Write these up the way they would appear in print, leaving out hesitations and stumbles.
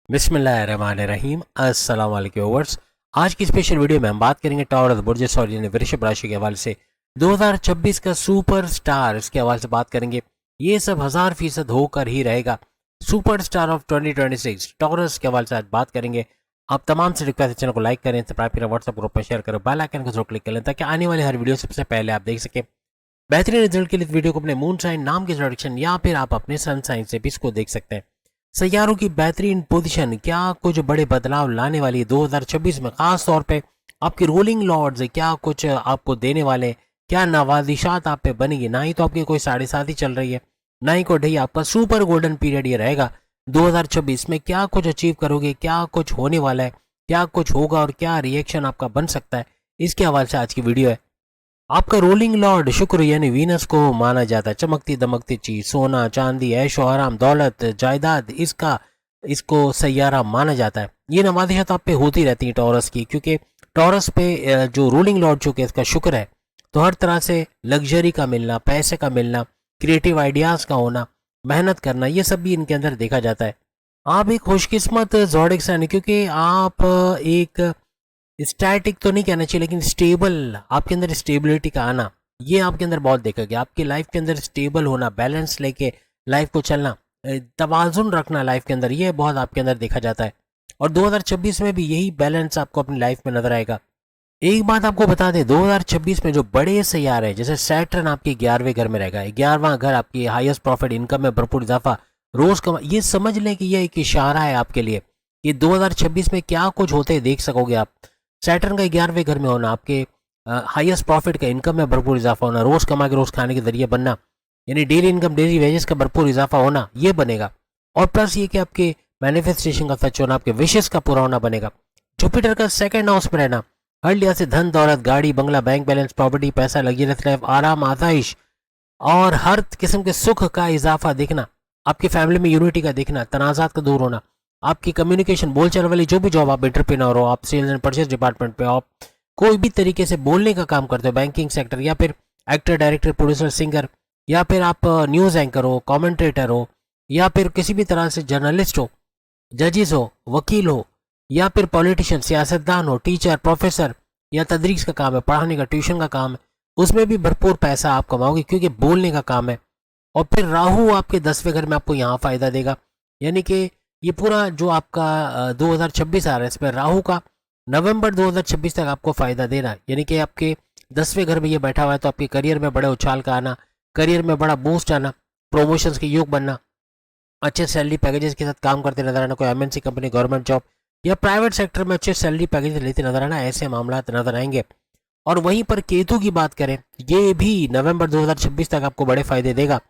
बिस्मिल्लाहिर्रहमानिर्रहीम। अस्सलाम वालेकुम व्यूअर्स। आज की स्पेशल वीडियो में हम बात करेंगे टॉरस बुर्ज सौर यानी वृषभ राशि के हवाले से 2026 का सुपर स्टार, इसके हवाले से बात करेंगे। ये सब 1000% होकर ही रहेगा। सुपर स्टार ऑफ 2026 टॉरस के हवाले से आज बात करेंगे। आप तमाम से रिक्वेस्ट है चैनल को लाइक करें, सब्सक्राइब करें, व्हाट्सएप ग्रुप पर शेयर करें, बेल आइकन को जरूर क्लिक करें ताकि आने वाली हर वीडियो सबसे पहले आप देख सकें। बेहतरीन रिजल्ट के लिए वीडियो को अपने मून साइन नाम के इंट्रोडक्शन या फिर आप अपने सन साइन से भी इसको देख सकते हैं। सैयारों की बेहतरीन पोजीशन क्या कुछ बड़े बदलाव लाने वाली है 2026 में, खास तौर पे आपके रूलिंग लॉर्ड्स क्या कुछ आपको देने वाले, क्या नवाजिशात आप पे बनेगी। ना ही तो आपकी कोई 7.5 चल रही है, ना ही कोई ढही, आपका सुपर गोल्डन पीरियड ये रहेगा 2026 में। क्या कुछ अचीव करोगे, क्या कुछ होने वाला है, क्या कुछ होगा और क्या रिएक्शन आपका बन सकता है, इसके हवाले से आज की वीडियो है। आपका रोलिंग लॉर्ड शुक्र यानी वीनस को माना जाता है। चमकती दमकती चीज, सोना चांदी, ऐशो आराम, दौलत, जायदाद, इसको सैयारा माना जाता है। ये नवादिशत आप पे होती रहती है टॉरस की, क्योंकि टॉरस पे जो रूलिंग लॉर्ड चुके इसका शुक्र है, तो हर तरह से लग्जरी का मिलना, पैसे का मिलना, क्रिएटिव आइडियाज का होना, मेहनत करना, ये सब भी इनके अंदर देखा जाता है। आप एक खुशकिस्मत जोडिक सन, क्योंकि आप एक स्टैटिक तो नहीं कहना चाहिए, लेकिन स्टेबल, आपके अंदर स्टेबिलिटी का आना, ये आपके अंदर बहुत देखा गया। आपकी लाइफ के अंदर स्टेबल होना, बैलेंस लेके लाइफ को चलना, तवाजुन रखना लाइफ के अंदर, ये बहुत आपके अंदर देखा जाता है। और 2026 में भी यही बैलेंस आपको अपनी लाइफ में नजर आएगा। एक बात आपको बता दें, 2026 में जो बड़े सैयारे हैं, जैसे सैटर्न आपके 11वें घर में रहेगा। 11वां घर आपकी हाईएस्ट प्रॉफिट, इनकम में भरपूर इजाफा, रोज कमा, ये समझ लें कि ये एक इशारा है आपके लिए कि 2026 में क्या कुछ होते देख सकोगे आप। सैटर्न का 11वें घर में होना, आपके हाईएस्ट प्रॉफिट का, इनकम में भरपूर इजाफा होना, रोज कमा के रोज खाने के जरिए बनना, यानी डेली इनकम, डेली वेजेस का भरपूर इजाफा होना, ये बनेगा। और प्लस ये कि आपके मैनिफेस्टेशन का सच होना, आपके विशेष का पूरा होना बनेगा। जुपिटर का सेकंड हाउस में रहना, हर लिहाज से धन दौलत, गाड़ी बंगला, बैंक बैलेंस, प्रॉपर्टी, पैसा, लग्जरियस लाइफ, आराम, आसाइश और हर किस्म के सुख का इजाफा देखना, आपकी फैमिली में यूनिटी का देखना, तनाजात का दूर होना, आपकी कम्युनिकेशन, बोलचाल वाली जो भी जॉब, आप एंटरप्रेन्योर हो, आप सेल्स एंड परचेज डिपार्टमेंट पे, आप कोई भी तरीके से बोलने का काम करते हो, बैंकिंग सेक्टर, या फिर एक्टर, डायरेक्टर, प्रोड्यूसर, सिंगर, या फिर आप न्यूज़ एंकर हो, कमेंटेटर हो, या फिर किसी भी तरह से जर्नलिस्ट हो, जजेस हो, वकील हो, या फिर पॉलिटिशियन, सियासतदान हो, टीचर, प्रोफेसर, या तदरीस का काम है, पढ़ाने का, ट्यूशन का काम है, उसमें भी भरपूर पैसा आप कमाओगे क्योंकि बोलने का काम है। और फिर राहु आपके 10वें घर में आपको यहाँ फायदा देगा, यानी कि ये पूरा जो आपका 2026 आ रहा है, इसमें राहु का नवंबर 2026 तक आपको फायदा दे रहा है। यानी कि आपके 10वें घर में ये बैठा हुआ है, तो आपके करियर में बड़े उछाल का आना, करियर में बड़ा बूस्ट आना, प्रमोशंस के योग बनना, अच्छे सैलरी पैकेजेस के साथ काम करते नजर आना, कोई एमएनसी कंपनी, गवर्नमेंट जॉब या प्राइवेट सेक्टर में अच्छे सैलरी पैकेज लेते नजर आना, ऐसे मामला नजर आएंगे। और वहीं पर केतु की बात करें, ये भी नवंबर 2026 तक आपको बड़े फायदे देगा,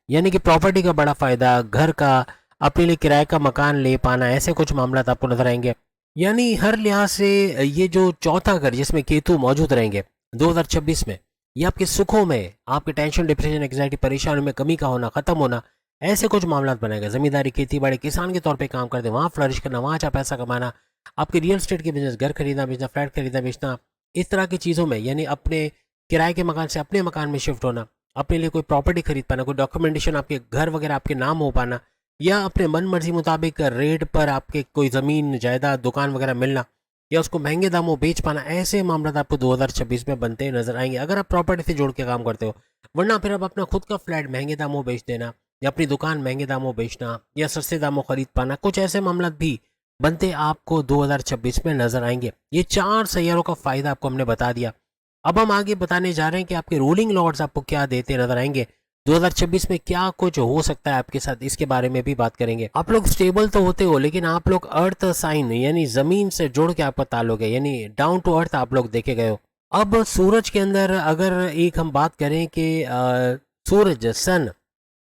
यानी कि प्रॉपर्टी का बड़ा फायदा, घर का, अपने लिए किराए का मकान ले पाना, ऐसे कुछ मामला आपको नजर आएंगे। यानी हर लिहाज से ये जो चौथा घर जिसमें केतु मौजूद रहेंगे 2026 में, ये आपके सुखों में, आपके टेंशन, डिप्रेशन, एंग्जाइटी, परेशानियों में कमी का होना, खत्म होना, ऐसे कुछ मामला बनाएगा। जमींदारी, खेती बाड़ी, किसान के तौर पे काम करते, वहाँ फ्लरिश करना, वहाँ अच्छा पैसा कमाना, आपके रियल एस्टेट के बिजनेस, घर खरीदना बेचना, फ्लैट खरीदना बेचना, इस तरह की चीज़ों में, यानी अपने किराए के मकान से अपने मकान में शिफ्ट होना, अपने लिए कोई प्रॉपर्टी खरीद पाना, कोई डॉक्यूमेंटेशन आपके घर वगैरह आपके नाम हो पाना, या अपने मन मर्जी मुताबिक रेट पर आपके कोई ज़मीन जायदाद दुकान वगैरह मिलना, या उसको महंगे दामों बेच पाना, ऐसे मामला आपको 2026 में बनते नजर आएंगे अगर आप प्रॉपर्टी से जोड़ के काम करते हो। वरना फिर आप अपना खुद का फ्लैट महंगे दामों बेच देना, या अपनी दुकान महंगे दामों बेचना, या सस्ते दामों खरीद पाना, कुछ ऐसे मामला भी बनते आपको 2026 में नजर आएंगे। ये 4 सैयारों का फायदा आपको हमने बता दिया। अब हम आगे बताने जा रहे हैं कि आपके रूलिंग लॉर्ड्स आपको क्या देते नजर आएंगे 2026 में, क्या कुछ हो सकता है आपके साथ, इसके बारे में भी बात करेंगे। आप लोग स्टेबल तो होते हो, लेकिन आप लोग अर्थ साइन यानी जमीन से जुड़ के आपका ताल्लुक है, यानी डाउन टू अर्थ आप लोग देखे गए हो। अब सूरज के अंदर अगर एक हम बात करें कि सूरज, सन,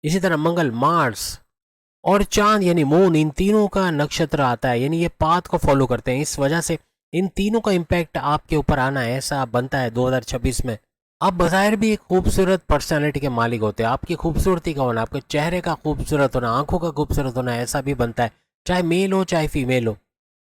इसी तरह मंगल, मार्स और चांद यानी मून, इन तीनों का नक्षत्र आता है, यानी ये पाथ को फॉलो करते हैं। इस वजह से इन तीनों का इम्पैक्ट आपके ऊपर आना ऐसा बनता है 2026 में। आप बाहर भी एक खूबसूरत पर्सनालिटी के मालिक होते हैं। आपकी खूबसूरती का होना, आपके चेहरे का खूबसूरत होना, आंखों का खूबसूरत होना, ऐसा भी बनता है, चाहे मेल हो चाहे फीमेल हो।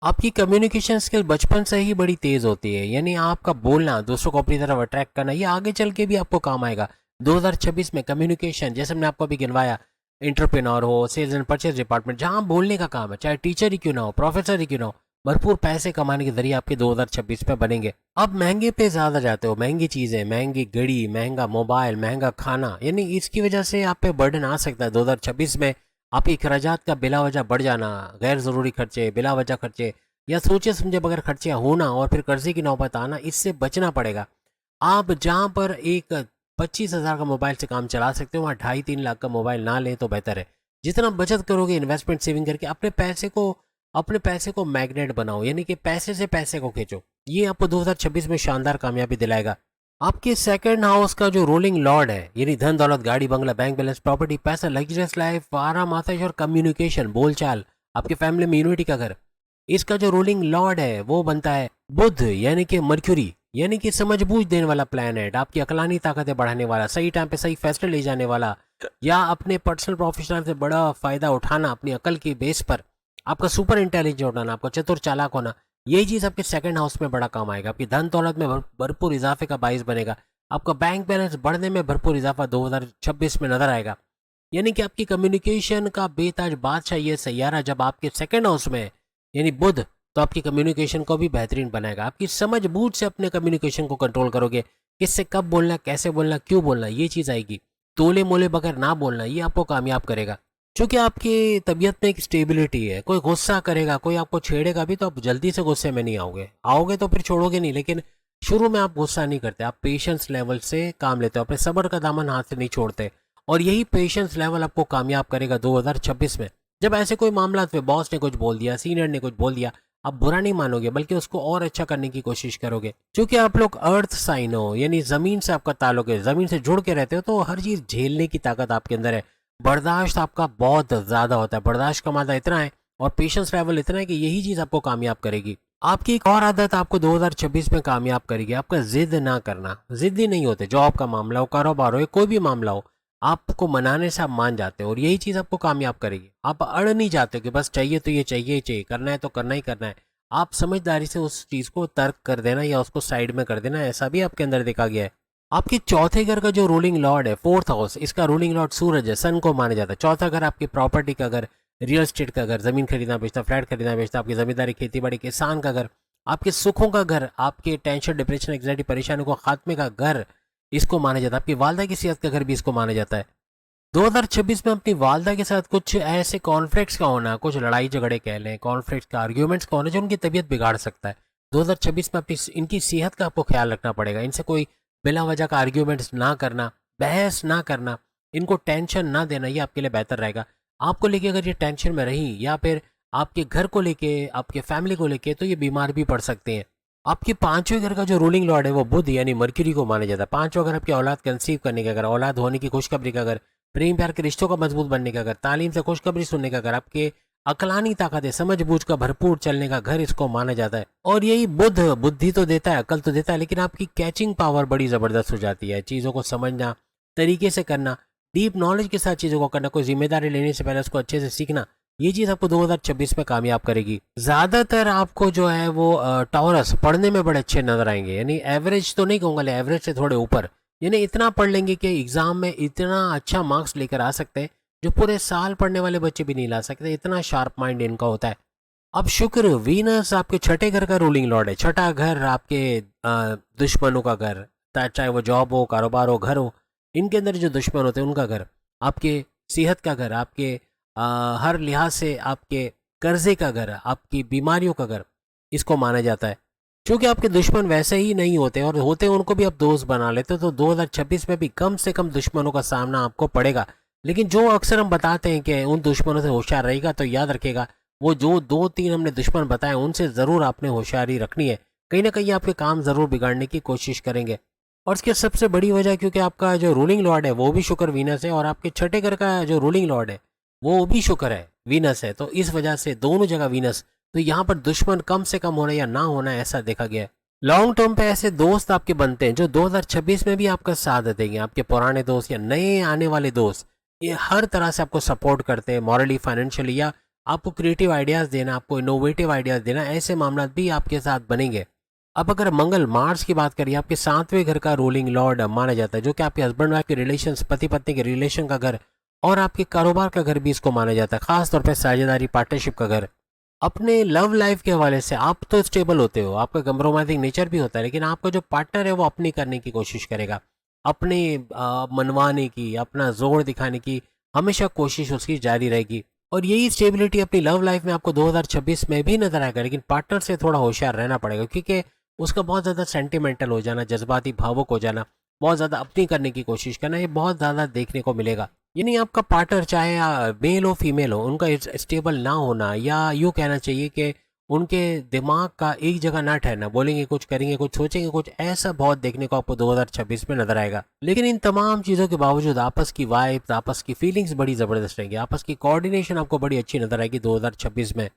आपकी कम्युनिकेशन स्किल बचपन से ही बड़ी तेज होती है, यानी आपका बोलना, दूसरों को अपनी तरफ अट्रैक्ट करना, ये आगे चल के भी आपको काम आएगा 2026 में। कम्युनिकेशन, जैसे मैंने आपको अभी गिनवाया, एंटरप्रेन्योर हो, सेल्स एंड परचेज डिपार्टमेंट, जहां बोलने का काम है, चाहे टीचर ही क्यों ना हो, प्रोफेसर ही क्यों ना हो, भरपूर पैसे कमाने के जरिए आपके 2026 में बनेंगे। अब महंगे पे ज्यादा जाते हो, महंगी चीजें, महंगी घड़ी, महंगा मोबाइल, महंगा खाना, यानी इसकी वजह से आप पे बर्डन आ सकता है 2026 में। आपके अखराजात का बिला वजह बढ़ जाना, गैर जरूरी खर्चे, बिला वजह खर्चे या सोचे समझे बगैर खर्चे होना और फिर कर्जे की नौबत आना, इससे बचना पड़ेगा। आप जहां पर एक 25,000 का मोबाइल से काम चला सकते हो, वहाँ 2.5-3 लाख का मोबाइल ना लें तो बेहतर है। जितना बचत करोगे इन्वेस्टमेंट सेविंग करके, अपने पैसे को मैग्नेट बनाओ, यानी कि पैसे से पैसे को खींचो। ये आपको 2026 में शानदार कामयाबी दिलाएगा। आपके सेकंड हाउस का जो रूलिंग लॉर्ड है, यानी धन दौलत, गाड़ी बंगला, बैंक बैलेंस, प्रॉपर्टी, पैसा, लग्जरियस लाइफ, आराम, आतिश और कम्युनिकेशन, बोलचाल, आपके फैमिली में यूनिटी का घर, इसका जो रूलिंग लॉर्ड है वो बनता है बुध, यानी कि मर्क्यूरी, यानी कि समझ बूझ देने वाला प्लैनेट, आपकी अकलानी ताकतें बढ़ाने वाला, सही टाइम पे सही फैसले ले जाने वाला, या अपने पर्सनल प्रोफेशनल से बड़ा फायदा उठाना अपनी अकल की बेस पर, आपका सुपर इंटेलिजेंट होना, आपका चतुर चालाक होना, यही चीज आपके सेकंड हाउस में बड़ा काम आएगा। आपकी धन दौलत में भरपूर इजाफे का बाइस बनेगा। आपका बैंक बैलेंस बढ़ने में भरपूर इजाफा 2026 में नजर आएगा। यानी कि आपकी कम्युनिकेशन का बेताज बादशाह ये सैयारा जब आपके सेकंड हाउस में है, यानी बुध, तो आपकी कम्युनिकेशन को भी बेहतरीन बनाएगा। आपकी समझ बूझ से अपने कम्युनिकेशन को कंट्रोल करोगे, किससे कब बोलना, कैसे बोलना, क्यों बोलना, ये चीज आएगी। तोले मोले बगैर ना बोलना, ये आपको कामयाब करेगा। क्योंकि आपकी तबीयत में एक स्टेबिलिटी है। कोई गुस्सा करेगा, कोई आपको छेड़ेगा भी तो आप जल्दी से गुस्से में नहीं आओगे तो फिर छोड़ोगे नहीं, लेकिन शुरू में आप गुस्सा नहीं करते, आप पेशेंस लेवल से काम लेते हो, अपने सब्र का दामन हाथ से नहीं छोड़ते। और यही पेशेंस लेवल आपको कामयाब करेगा 2026 में। जब ऐसे कोई मामला पे बॉस ने कुछ बोल दिया, सीनियर ने कुछ बोल दिया, आप बुरा नहीं मानोगे बल्कि उसको और अच्छा करने की कोशिश करोगे। क्योंकि आप लोग अर्थ साइन हो, यानी जमीन से आपका ताल्लुक है, जमीन से जुड़ के रहते हो, तो हर चीज झेलने की ताकत आपके अंदर है। बर्दाश्त आपका बहुत ज्यादा होता है, बर्दाश्त का मादा इतना है और पेशेंस लेवल इतना है कि यही चीज आपको कामयाब करेगी। आपकी एक और आदत आपको 2026 में कामयाब करेगी, आपका जिद ना करना। जिद्दी नहीं होते, जॉब का मामला हो, कारोबार हो, कोई भी मामला हो, आपको मनाने से आप मान जाते हो और यही चीज आपको कामयाब करेगी। आप अड़ नहीं जाते कि बस चाहिए तो ये चाहिए ही चाहिए, करना है तो करना ही करना है। आप समझदारी से उस चीज को तर्क कर देना या उसको साइड में कर देना, ऐसा भी आपके अंदर देखा गया है। आपके चौथे घर का जो रूलिंग लॉर्ड है, फोर्थ हाउस, इसका रूलिंग लॉर्ड सूरज है, सन को माना जाता है। चौथा घर आपकी प्रॉपर्टी का घर, रियल एस्टेट का घर, जमीन खरीदना बेचना, फ्लैट खरीदना बेचना, आपकी जमींदारी, खेती बाड़ी, किसान का घर, आपके सुखों का घर, आपके टेंशन, डिप्रेशन, एंग्जाइटी, परेशानी को खात्मे का घर, इसको माना जाता है। आपकी वालदा की सेहत का घर भी इसको माना जाता है। 2026 में अपनी वालदा के साथ कुछ ऐसे कॉन्फ्लिक्ट्स का होना, कुछ लड़ाई झगड़े कह लें, कॉन्फ्लिक्ट्स का, आर्ग्यूमेंट्स का होना जो उनकी तबीयत बिगाड़ सकता है। 2026 में अपनी इनकी सेहत का आपको ख्याल रखना पड़ेगा। इनसे कोई बिला वजह का आर्ग्यूमेंट्स ना करना, बहस ना करना, इनको टेंशन ना देना, ये आपके लिए बेहतर रहेगा। आपको लेके अगर ये टेंशन में रही या फिर आपके घर को लेके, आपके फैमिली को लेके, तो ये बीमार भी पड़ सकते हैं। आपके पांचवें घर का जो रूलिंग लॉर्ड है वो बुध यानी मर्क्यूरी को माना जाता है। पांचवा घर आपकी औलाद कंसीव करने का घर, औलाद होने की खुशखबरी का घर, प्रेम प्यार के रिश्तों का मजबूत बनने का घर, तालीम से खुशखबरी सुनने का घर, आपके अकलानी ताकत है, समझ बूझ का भरपूर चलने का घर इसको माना जाता है। और यही बुद्ध बुद्धि तो देता है, अकल तो देता है, लेकिन आपकी कैचिंग पावर बड़ी जबरदस्त हो जाती है। चीजों को समझना, तरीके से करना, डीप नॉलेज के साथ चीजों को करना, कोई जिम्मेदारी लेने से पहले उसको अच्छे से सीखना, ये चीज आपको 2026 में कामयाब करेगी। ज्यादातर आपको जो है वो टॉरस पढ़ने में बड़े अच्छे नजर आएंगे, यानी एवरेज तो नहीं कहूंगा, एवरेज से थोड़े ऊपर, यानी इतना पढ़ लेंगे कि एग्जाम में इतना अच्छा मार्क्स लेकर आ सकते हैं जो पूरे साल पढ़ने वाले बच्चे भी नहीं ला सकते। इतना शार्प माइंड इनका होता है। अब शुक्र, वीनस आपके छठे घर का रूलिंग लॉर्ड है। छठा घर आपके दुश्मनों का घर, चाहे वो जॉब हो, कारोबार हो, घर हो, इनके अंदर जो दुश्मन होते हैं उनका घर। आपके सेहत का घर, आपके हर लिहाज से आपके कर्जे का घर, आपकी बीमारियों का घर, इसको माना जाता है। क्योंकि आपके दुश्मन वैसे ही नहीं होते और होते उनको भी आप दोस्त बना लेते, तो 2026 में भी कम से कम दुश्मनों का सामना आपको पड़ेगा। लेकिन जो अक्सर हम बताते हैं कि उन दुश्मनों से होशियार रहेगा, तो याद रखेगा वो जो 2-3 हमने दुश्मन बताए उनसे जरूर आपने होशियारी रखनी है। कहीं ना कहीं आपके काम जरूर बिगाड़ने की कोशिश करेंगे। और इसकी सबसे बड़ी वजह क्योंकि आपका जो रूलिंग लॉर्ड है वो भी शुक्र वीनस है और आपके छठे घर का जो रूलिंग लॉर्ड है वो भी शुक्र है, वीनस है, तो इस वजह से दोनों जगह वीनस, तो यहाँ पर दुश्मन कम से कम होना या ना होना ऐसा देखा गया है। लॉन्ग टर्म पे ऐसे दोस्त आपके बनते हैं जो 2026 में भी आपका साथ देंगे। आपके पुराने दोस्त या नए आने वाले दोस्त, ये हर तरह से आपको सपोर्ट करते हैं, मॉरली, फाइनेंशियली, या आपको क्रिएटिव आइडियाज देना, आपको इनोवेटिव आइडियाज देना, ऐसे मामला भी आपके साथ बनेंगे। अब अगर मंगल, मार्स की बात करिए, आपके 7वें घर का रूलिंग लॉर्ड माना जाता है, जो कि आपके हस्बैंड वाइफ के रिलेशन, पति पत्नी के रिलेशन का घर, और आपके कारोबार का घर भी इसको माना जाता है, खासतौर पर साझेदारी पार्टनरशिप का घर। अपने लव लाइफ के हवाले से आप तो स्टेबल होते हो, आपका कंप्रोमाइजिंग नेचर भी होता है, लेकिन आपका जो पार्टनर है वो अपनी करने की कोशिश करेगा, अपने मनवाने की, अपना जोर दिखाने की हमेशा कोशिश उसकी जारी रहेगी। और यही स्टेबिलिटी अपनी लव लाइफ में आपको 2026 में भी नजर आएगा, लेकिन पार्टनर से थोड़ा होशियार रहना पड़ेगा, क्योंकि उसका बहुत ज़्यादा सेंटिमेंटल हो जाना, जज्बाती भावुक हो जाना, बहुत ज़्यादा अपनी करने की कोशिश करना, ये बहुत ज़्यादा देखने को मिलेगा। यानी आपका पार्टनर चाहे मेल हो फीमेल हो, उनका स्टेबल ना होना, या यूँ कहना चाहिए कि उनके दिमाग का एक जगह ना ठहरना, बोलेंगे कुछ करेंगे कुछ सोचेंगे कुछ, ऐसा बहुत देखने को आपको 2026 में नजर आएगा। लेकिन इन तमाम चीज़ों के बावजूद आपस की वाइब्स, आपस की फीलिंग्स बड़ी ज़बरदस्त रहेंगी, आपस की कोऑर्डिनेशन आपको बड़ी अच्छी नजर आएगी 2026 में।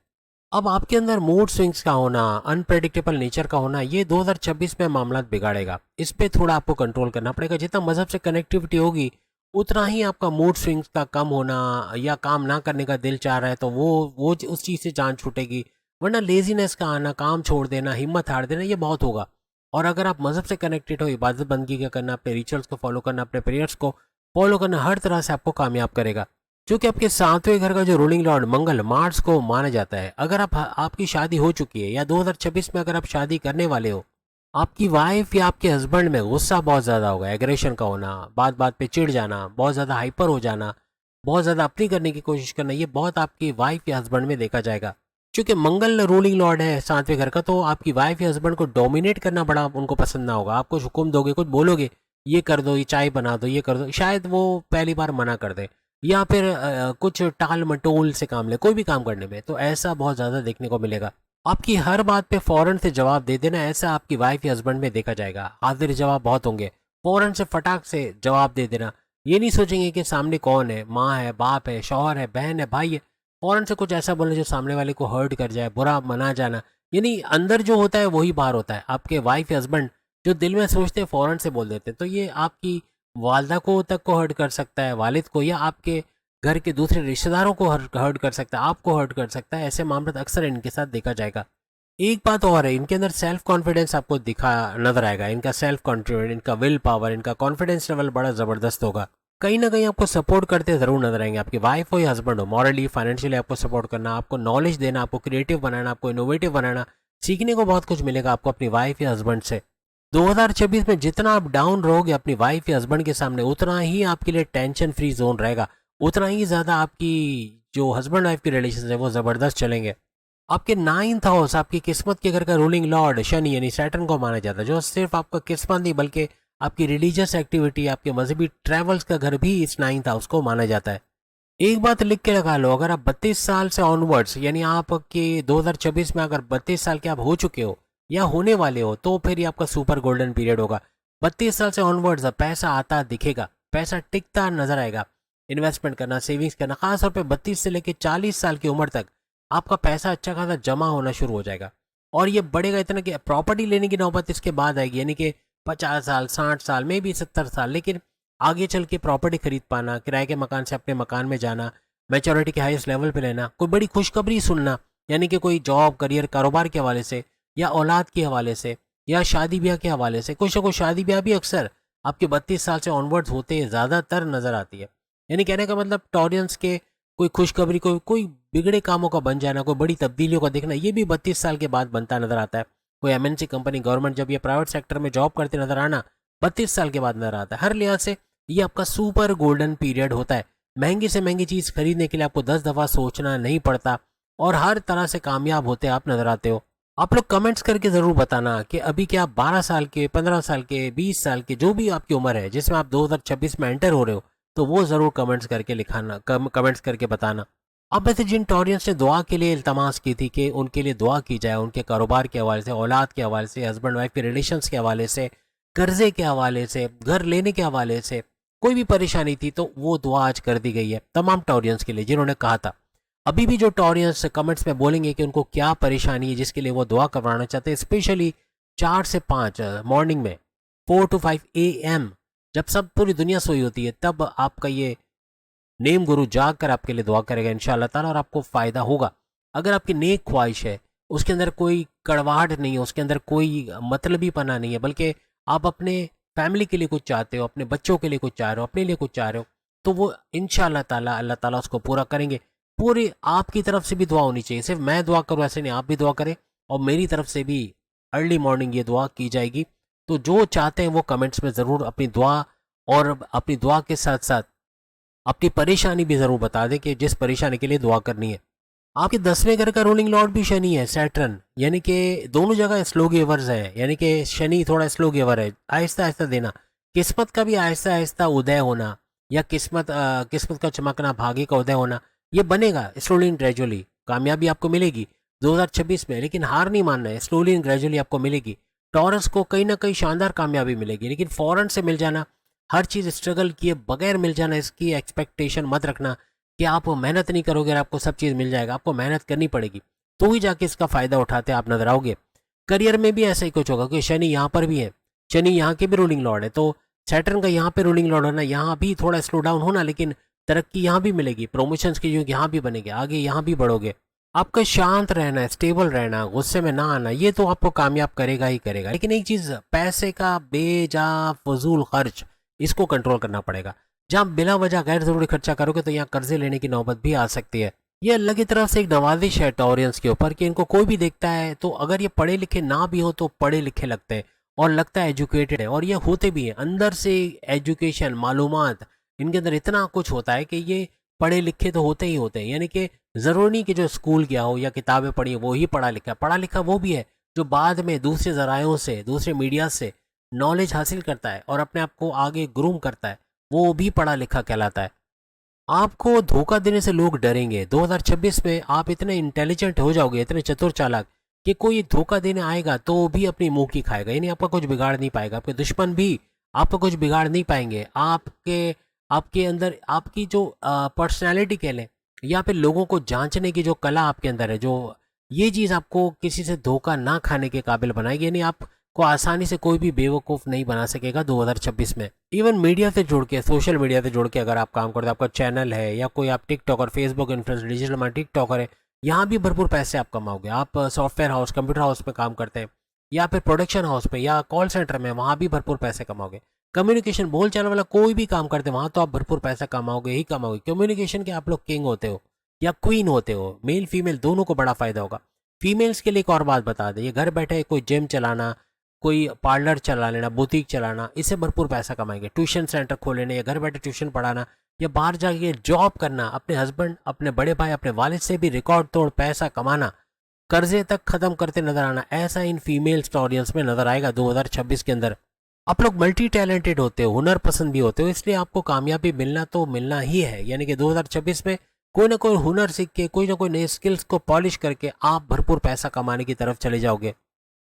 अब आपके अंदर मूड स्विंग्स का होना, अनप्रेडिक्टेबल नेचर का होना, ये 2026 में मामला बिगाड़ेगा। इस पे थोड़ा आपको कंट्रोल करना पड़ेगा। जितना मजहब से कनेक्टिविटी होगी उतना ही आपका मूड स्विंग्स का कम होना, या काम ना करने का दिल चाह रहा है तो वो उस चीज़ से जान छूटेगी, वरना लेजीनेस का आना, काम छोड़ देना, हिम्मत हार देना, ये बहुत होगा। और अगर आप मजहब से कनेक्टेड हो, इबादत बंदगी का करना, अपने रिचुअल्स को फॉलो करना, अपने प्रेयर्स को फॉलो करना, हर तरह से आपको कामयाब करेगा। क्योंकि आपके सातवें घर का जो रूलिंग लॉर्ड मंगल मार्स को माना जाता है। अगर आपकी शादी हो चुकी है, या 2026 में अगर आप शादी करने वाले हो, आपकी वाइफ या आपके हस्बैंड में गुस्सा बहुत ज़्यादा होगा, एग्रेशन का होना, बात बात पे चिढ़ जाना, बहुत ज़्यादा हाइपर हो जाना, बहुत ज़्यादा अपनी करने की कोशिश करना, ये बहुत आपकी वाइफ या हस्बैंड में देखा जाएगा। क्योंकि मंगल रूलिंग लॉर्ड है सातवें घर का, तो आपकी वाइफ या हस्बैंड को डोमिनेट करना बड़ा उनको पसंद ना होगा। आप कुछ हुक्म दोगे, कुछ बोलोगे, ये कर दो, ये चाय बना दो, ये कर दो, शायद वो पहली बार मना कर दे, या फिर कुछ टाल मटोल से काम ले कोई भी काम करने में, तो ऐसा बहुत ज़्यादा देखने को मिलेगा। आपकी हर बात पे फौरन से जवाब दे देना, ऐसा आपकी वाइफ या हस्बैंड में देखा जाएगा। हाजिर जवाब बहुत होंगे, फौरन से फटाक से जवाब दे देना। ये नहीं सोचेंगे कि सामने कौन है, माँ है, बाप है, शौहर है, बहन है, भाई है, फौरन से कुछ ऐसा बोलना जो सामने वाले को हर्ट कर जाए, बुरा मना जाना। यानी अंदर जो होता है वही बाहर होता है। आपके वाइफ या हस्बैंड जो दिल में सोचते हैं फौरन से बोल देते हैं, तो ये आपकी वालदा को तक को हर्ट कर सकता है, वालिद को, या आपके घर के दूसरे रिश्तेदारों को हर्ट कर सकता है, आपको हर्ट कर सकता है। ऐसे मामले अक्सर इनके साथ देखा जाएगा। एक बात और है, इनके अंदर सेल्फ कॉन्फिडेंस आपको दिखा नजर आएगा। इनका सेल्फ कॉन्फिडेंस, इनका विल पावर, इनका कॉन्फिडेंस लेवल बड़ा ज़बरदस्त होगा। कहीं ना कहीं आपको सपोर्ट करते ज़रूर नजर आएंगे, आपकी वाइफ हो या हस्बैंड हो, मॉरली फाइनेंशियली आपको सपोर्ट करना, आपको नॉलेज देना, आपको क्रिएटिव बनाना, आपको इनोवेटिव बनाना, सीखने को बहुत कुछ मिलेगा आपको अपनी वाइफ या हस्बैंड से। 2026 में जितना आप डाउन रहोगे अपनी वाइफ या हस्बैंड के सामने, उतना ही आपके लिए टेंशन फ्री जोन रहेगा, उतना ही ज़्यादा आपकी जो हस्बैंड वाइफ के रिलेशन है वो ज़बरदस्त चलेंगे। आपके नाइन्थ हाउस, आपकी किस्मत के घर का रूलिंग लॉर्ड शनि यानी सैटर्न को माना जाता है, जो सिर्फ आपका किस्मत नहीं बल्कि आपकी रिलीजियस एक्टिविटी, आपके मजहबी ट्रैवल्स का घर भी इस नाइन्थ हाउस को माना जाता है। एक बात लिख के लगा लो, अगर आप 32 साल से ऑनवर्ड्स, यानी आपके 2026 में अगर 32 साल के आप हो चुके हो या होने वाले हो, तो फिर ये आपका सुपर गोल्डन पीरियड होगा। 32 साल से ऑनवर्ड्स पैसा आता दिखेगा, पैसा टिकता नजर आएगा। इन्वेस्टमेंट करना, सेविंग्स करना, खासतौर पे 32 से लेकर 40 साल की उम्र तक आपका पैसा अच्छा खासा जमा होना शुरू हो जाएगा। और ये बढ़ेगा इतना कि प्रॉपर्टी लेने की नौबत इसके बाद आएगी, यानी कि 50 साल, 60 साल में भी 70 साल, लेकिन आगे चल के प्रॉपर्टी खरीद पाना, किराए के मकान से अपने मकान में जाना, मैच्योरिटी के हाईएस्ट लेवल पे लेना, कोई बड़ी खुशखबरी सुनना, यानी कि कोई जॉब, करियर, कारोबार के हवाले से, या औलाद के हवाले से, या शादी ब्याह के हवाले से। कुछ ना कुछ शादी ब्याह भी अक्सर आपके 32 साल से ऑनवर्ड्स होते ज़्यादातर नजर आती है। यानी कहने का मतलब टॉरियंस के कोई खुशखबरी, कोई बिगड़े कामों का बन जाना, कोई बड़ी तब्दीलियों का देखना, ये भी 32 साल के बाद बनता नजर आता है। कोई एमएनसी कंपनी, गवर्नमेंट जब, या प्राइवेट सेक्टर में जॉब करते नजर आना 32 साल के बाद नजर आता है। हर लिहाज से ये आपका सुपर गोल्डन पीरियड होता है। महंगी से महंगी चीज़ खरीदने के लिए आपको 10 दफ़ा सोचना नहीं पड़ता, और हर तरह से कामयाब होते आप नजर आते हो। आप लोग कमेंट्स करके ज़रूर बताना कि अभी क्या आप 12 साल के, 15 साल के, 20 साल के, जो भी आपकी उम्र है जिसमें आप 2026 में एंटर हो रहे हो, तो वो ज़रूर कमेंट्स करके लिखाना, कमेंट्स करके बताना। अब वैसे जिन टॉरियंस ने दुआ के लिए इल्तमास की थी कि उनके लिए दुआ की जाए, उनके कारोबार के हवाले से, औलाद के हवाले से, हस्बैंड वाइफ के रिलेशंस के हवाले से, कर्जे के हवाले से, घर लेने के हवाले से, कोई भी परेशानी थी, तो वो दुआ आज कर दी गई है तमाम टॉरियंस के लिए जिन्होंने कहा था। अभी भी जो टॉरियंस कमेंट्स में बोलेंगे कि उनको क्या परेशानी है जिसके लिए वो दुआ करवाना चाहते हैं, स्पेशली 4 से 5 मॉर्निंग में, 4 to 5 AM, जब सब पूरी दुनिया सोई होती है, तब आपका ये नेम गुरु जाग कर आपके लिए दुआ करेगा इंशाअल्लाह ताला, और आपको फ़ायदा होगा। अगर आपकी नेक ख्वाहिश है, उसके अंदर कोई कड़वाहट नहीं है, उसके अंदर कोई मतलबी पना नहीं है, बल्कि आप अपने फैमिली के लिए कुछ चाहते हो, अपने बच्चों के लिए कुछ चाह रहे हो, अपने लिए कुछ चाह रहे हो, तो वो इंशाअल्लाह ताला अल्लाह ताला उसको पूरा करेंगे। पूरी आपकी तरफ से भी दुआ होनी चाहिए, सिर्फ मैं दुआ करूँ ऐसे नहीं, आप भी दुआ करें और मेरी तरफ से भी अर्ली मॉर्निंग ये दुआ की जाएगी। तो जो चाहते हैं वो कमेंट्स में ज़रूर अपनी दुआ, और अपनी दुआ के साथ साथ अपनी परेशानी भी ज़रूर बता दें कि जिस परेशानी के लिए दुआ करनी है। आपके 10वें घर का रूलिंग लॉर्ड भी शनि है, सैटर्न, यानी कि दोनों जगह स्लो गिवर्स है, यानी कि शनि थोड़ा स्लो गिवर है, आहिस्ता आहिस्ता देना। किस्मत का भी आहिस्ता आहिस्ता उदय होना, या किस्मत का चमकना, भाग्य का उदय होना, ये बनेगा स्लोली एंड ग्रेजुअली। कामयाबी आपको मिलेगी 2026 में, लेकिन हार नहीं मानना है, स्लोली एंड ग्रेजुअली आपको मिलेगी। टॉरस को कहीं ना कहीं शानदार कामयाबी मिलेगी, लेकिन फौरन से मिल जाना, हर चीज़ स्ट्रगल किए बगैर मिल जाना, इसकी एक्सपेक्टेशन मत रखना कि आप मेहनत नहीं करोगे और आपको सब चीज़ मिल जाएगा। आपको मेहनत करनी पड़ेगी, तो ही जाके इसका फ़ायदा उठाते आप नजर आओगे। करियर में भी ऐसा ही कुछ होगा, क्योंकि शनि यहाँ पर भी है, शनि यहाँ के भी रूलिंग लॉर्ड है, तो सैटर्न का यहाँ पे रूलिंग लॉर्ड होना, यहाँ भी थोड़ा स्लो डाउन होना, लेकिन तरक्की यहाँ भी मिलेगी, प्रमोशंस की युग यहाँ भी बनेंगे, आगे यहाँ भी बढ़ोगे। आपका शांत रहना, स्टेबल रहना, गुस्से में ना आना, ये तो आपको कामयाब करेगा ही करेगा। लेकिन एक चीज़, पैसे का बेजा फजूल खर्च, इसको कंट्रोल करना पड़ेगा। जहाँ बिला वजह गैर जरूरी खर्चा करोगे तो यहाँ कर्जे लेने की नौबत भी आ सकती है। ये अल्लाह की तरफ से एक नवाजिश है टॉरियंस के ऊपर कि इनको कोई भी देखता है तो अगर ये पढ़े लिखे ना भी हो तो पढ़े लिखे लगते हैं और लगता है एजुकेटेड है, और ये होते भी हैं अंदर से। एजुकेशन, मालूमात, इनके अंदर इतना कुछ होता है कि ये पढ़े लिखे तो होते ही होते हैं। यानी कि ज़रूरी नहीं कि जो स्कूल गया हो या किताबें पढ़ी हो वो ही पढ़ा लिखा वो भी है जो बाद में दूसरे ज़रायों से, दूसरे मीडिया से नॉलेज हासिल करता है और अपने आप को आगे ग्रूम करता है, वो भी पढ़ा लिखा कहलाता है। आपको धोखा देने से लोग डरेंगे। 2026 में आप इतने इंटेलिजेंट हो जाओगे, इतने चतुर चालाक, कि कोई धोखा देने आएगा तो भी अपनी मुंह की खाएगा, यानी आपका कुछ बिगाड़ नहीं पाएगा। आपके दुश्मन भी आपका कुछ बिगाड़ नहीं पाएंगे। आपके आपके अंदर आपकी जो पर्सनैलिटी कह लें, या फिर लोगों को जांचने की जो कला आपके अंदर है, जो ये चीज़ आपको किसी से धोखा ना खाने के काबिल बनाएगी। यानी आप को आसानी से कोई भी बेवकूफ़ नहीं बना सकेगा 2026 में। इवन मीडिया से जुड़ के, सोशल मीडिया से जुड़ के अगर आप काम करते हो, आपका चैनल है या कोई आप टिकटॉक और Facebook influencer, digital marketing TikToker है, यहाँ भी भरपूर पैसे आप कमाओगे। आप सॉफ्टवेयर हाउस, कंप्यूटर हाउस पे काम करते हैं, या फिर प्रोडक्शन हाउस पे या कॉल सेंटर में, वहाँ भी भरपूर पैसे कमाओगे। कम्युनिकेशन, बोल चाल वाला कोई भी काम करते हैं वहाँ तो आप भरपूर पैसा कमाओगे ही कमाओगे। कम्युनिकेशन के आप लोग किंग होते हो या क्वीन होते हो, मेल फीमेल दोनों को बड़ा फायदा होगा। फीमेल्स के लिए एक और बात बता दें, ये घर बैठे कोई जिम चलाना, कोई पार्लर चला लेना, बुटीक चलाना, इससे भरपूर पैसा कमाएंगे। ट्यूशन सेंटर खोल लेना या घर बैठे ट्यूशन पढ़ाना या बाहर जाके जॉब करना, अपने हस्बैंड, अपने बड़े भाई, अपने वालिद से भी रिकॉर्ड तोड़ पैसा कमाना, कर्जे तक खत्म करते नजर आना, ऐसा इन फीमेल स्टोरियंस में नजर आएगा 2026 के अंदर। आप लोग मल्टी टैलेंटेड होते हो, हुनर पसंद भी होते हो, इसलिए आपको कामयाबी मिलना तो मिलना ही है। यानी कि 2026 में कोई ना कोई हुनर सीख के, कोई ना कोई नए स्किल्स को पॉलिश करके आप भरपूर पैसा कमाने की तरफ चले जाओगे।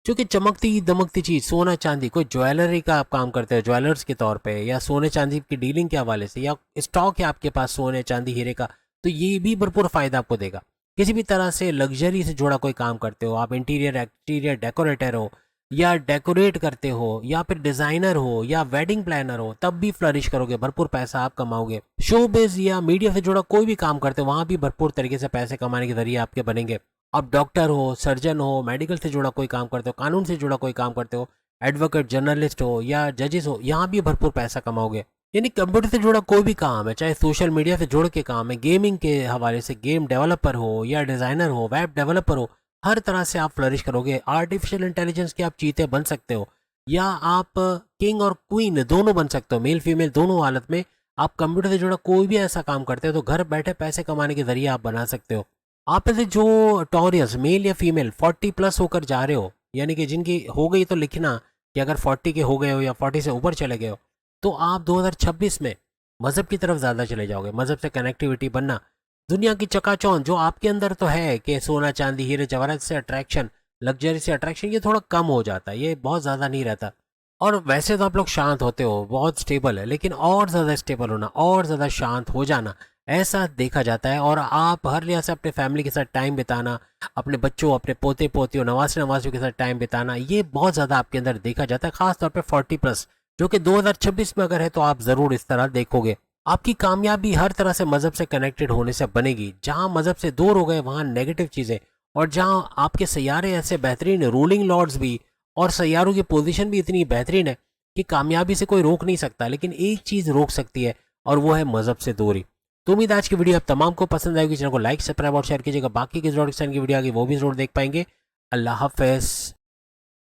क्योंकि चमकती दमकती चीज, सोना चांदी, कोई ज्वेलरी का आप काम करते हो ज्वेलर्स के तौर पे, या सोने चांदी की डीलिंग के हवाले से, या स्टॉक है आपके पास सोने चांदी हीरे का, तो ये भी भरपूर फायदा आपको देगा। किसी भी तरह से लग्जरी से जुड़ा कोई काम करते हो, आप इंटीरियर एक्सटीरियर डेकोरेटर हो, या डेकोरेट करते हो, या फिर डिजाइनर हो, या वेडिंग प्लानर हो, तब भी फ्लरिश करोगे, भरपूर पैसा आप कमाओगे। शोबिज या मीडिया से जुड़ा कोई भी काम करते हो, वहां भी भरपूर तरीके से पैसे कमाने के जरिए आपके बनेंगे। आप डॉक्टर हो, सर्जन हो, मेडिकल से जुड़ा कोई काम करते हो, कानून से जुड़ा कोई काम करते हो, एडवोकेट, जर्नलिस्ट हो या जजेस हो, यहाँ भी भरपूर पैसा कमाओगे। यानी कंप्यूटर से जुड़ा कोई भी काम है, चाहे सोशल मीडिया से जुड़ के काम है, गेमिंग के हवाले से, गेम डेवलपर हो या डिजाइनर हो, वेब डेवलपर हो, हर तरह से आप फ्लरिश करोगे। आर्टिफिशियल इंटेलिजेंस के आप चीते बन सकते हो, या आप किंग और क्वीन दोनों बन सकते हो, मेल फीमेल दोनों हालत में। आप कंप्यूटर से जुड़ा कोई भी ऐसा काम करते हो तो घर बैठे पैसे कमाने के जरिए आप बना सकते हो। आप में से जो टॉरियस, मेल या फीमेल 40+ होकर जा रहे हो, यानी कि जिनकी हो गई, तो लिखना कि अगर 40 के हो गए हो या 40 से ऊपर चले गए हो, तो आप 2026 में मज़हब की तरफ ज़्यादा चले जाओगे। मज़हब से कनेक्टिविटी बनना, दुनिया की चकाचौंध जो आपके अंदर तो है कि सोना चांदी हीरे जवाहरात से अट्रैक्शन, लग्जरी से अट्रैक्शन, ये थोड़ा कम हो जाता है, ये बहुत ज़्यादा नहीं रहता। और वैसे तो आप लोग शांत होते हो, बहुत स्टेबल है, लेकिन और ज़्यादा स्टेबल होना, और ज़्यादा शांत हो जाना, ऐसा देखा जाता है। और आप हर लिहाज से अपने फैमिली के साथ टाइम बिताना, अपने बच्चों, अपने पोते पोतियों, नवासे नवासियों के साथ टाइम बिताना, ये बहुत ज़्यादा आपके अंदर देखा जाता है, खासतौर पे 40+, जो कि 2026 में अगर है तो आप ज़रूर इस तरह देखोगे। आपकी कामयाबी हर तरह से मज़हब से कनेक्टेड होने से बनेगी। जहाँ मज़हब से दूर हो गए वहाँ नेगेटिव चीज़ें, और जहाँ आपके सैयारे ऐसे बेहतरीन रूलिंग लॉर्ड्स भी, और सैयारों की पोजीशन भी इतनी बेहतरीन है कि कामयाबी से कोई रोक नहीं सकता। लेकिन एक चीज़ रोक सकती है, और वो है मजहब से दूरी। तो उम्मीद आज की वीडियो आप तमाम को पसंद आएगी। चैनल को लाइक, सब्सक्राइब और शेयर कीजिएगा। बाकी किस रोड की वीडियो आगे वो भी जरूर देख पाएंगे। अल्लाह हाफिज़।